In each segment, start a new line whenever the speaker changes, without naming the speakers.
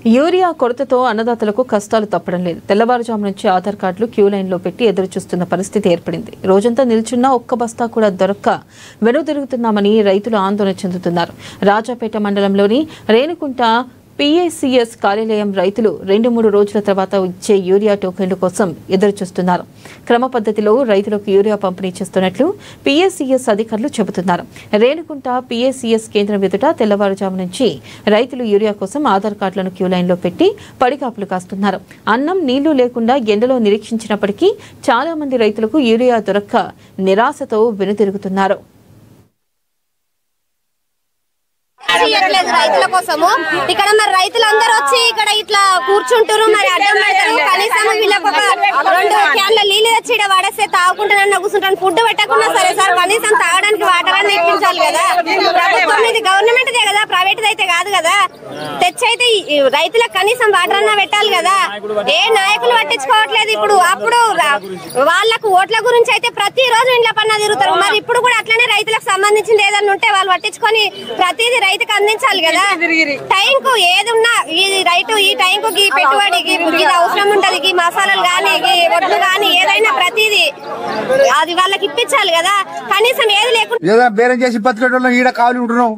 Urea కొరతతో అన్నదాతలకు కష్టాలు తప్పడం లేదు. తెల్లవారుజాము నుంచి ఆధార్ కార్డులు క్యూ లైన్లో పెట్టి ఎదురు చూస్తున్న పరిస్థితి ఏర్పడింది. రోజంతా నిల్చున్నా ఒక్క బస్తా కూడా దొరక్క వెనుదిరుగుతున్నామని రైతులు ఆందోళన చెందుతున్నారు. రాజాపేట మండలంలోని రేణుకుంట PACS కార్యాలయం రైతులు 2-3 రోజుల తర్వాత ఇచ్చే యూరియా టోకెన్ల కోసం ఎదురు చూస్తున్నారు. క్రమ పద్ధతిలో రైతులకు యూరియా పంపిణీ చేస్తున్నట్లు PACS అధికారులు చెబుతున్నారు. రేణుకుంట PACS కేంద్రం ఎదుట తెల్లవారుజాము నుంచి రైతులు యూరియా కోసం ఆధార్ కార్డులను క్యూ లైన్లో పెట్టి పడిగాపులు కాస్తున్నారు. అన్నం నీళ్లు లేకుండా ఎండలో నిరీక్షించినప్పటికీ చాలా మంది రైతులకు యూరియా దొరక్క నిరాశతో వెనుతిరుగుతున్నారు.
రైతుల కోసము ఇక్కడ మరి రైతులందరూ వచ్చి ఇక్కడ ఇట్లా కూర్చుంటారు, మరి అడ్డం పెడతారు. కనీసం వీళ్ళకి ఒక 2 క్యాన్ల నీళ్ళు తెచ్చి ఇక్కడ వాడేస్తే తాగుకుంటానన్నా కూర్చుంటాను. ఫుడ్ పెట్టకుండా సరే సార్, కనీసం తాగడానికి వాటర్ అన్నీ ఇప్పించాలి కదా. ప్రభుత్వం ఇది గవర్నమెంట్దే కదా, ప్రైవేట్ అయితే కాదు కదా. తెచ్చైతే రైతులకు కనీసం వాటర్ అన్నా పెట్టాలి కదా. ఏ నాయకులు పట్టించుకోవట్లేదు. ఇప్పుడు అప్పుడు వాళ్ళకు ఓట్ల గురించి అయితే ప్రతిరోజు ఇంట్లో పన్నా తిరుగుతారు. మరి ఇప్పుడు కూడా అట్లనే రైతులకు సంబంధించింది ఏదన్నా ఉంటే వాళ్ళు పట్టించుకొని ప్రతిదీ రైతుకు అందించాలి కదా. టైం కు ఏది ఉన్నా ఈ టైం కు పెట్టుబడికి అవసరం ఉంటది. ఈ మసాలాలు గానీ ఒడ్లు గానీ ఏదైనా ప్రతిదీ అది వాళ్ళకి ఇప్పించాలి కదా. కనీసం ఏది లేకుండా
బేరం చేసి బతికేటోళ్ళం ఈడ కావాలి ఉంటున్నాం.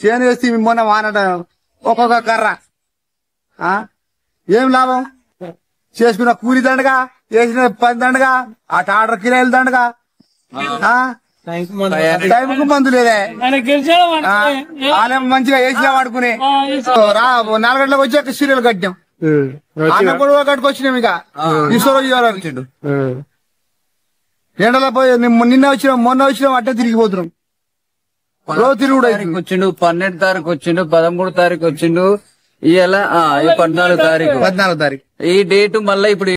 చేను వేస్తే మొన్న వానట ఒక్కొక్క కర్ర ఏం లాభం? చేసుకున్న కూలి దండగా, వేసిన పని దండగా, ఆ టాటర్ కిరాయిలు దండగా, టైంకు మందు లేదే. మంచిగా వేసినా వాడుకునే 4 గంటలకు వచ్చి సీరియల్ కట్టాం. అన్నం కూడా కట్టుకొచ్చినాం. ఇక ఈశ్వరు ఎండలో పోయి నిన్న వచ్చినాం, మొన్న వచ్చినాం, అట్టే తిరిగిపోతున్నాం. రోజు తిరుగుడు
వచ్చిండు. 12 తారీఖు వచ్చిండు, 13 తారీఖు వచ్చిండు, ఇవాళ 14 తారీఖు.
ఈ డేట్ మళ్ళీ ఇప్పుడు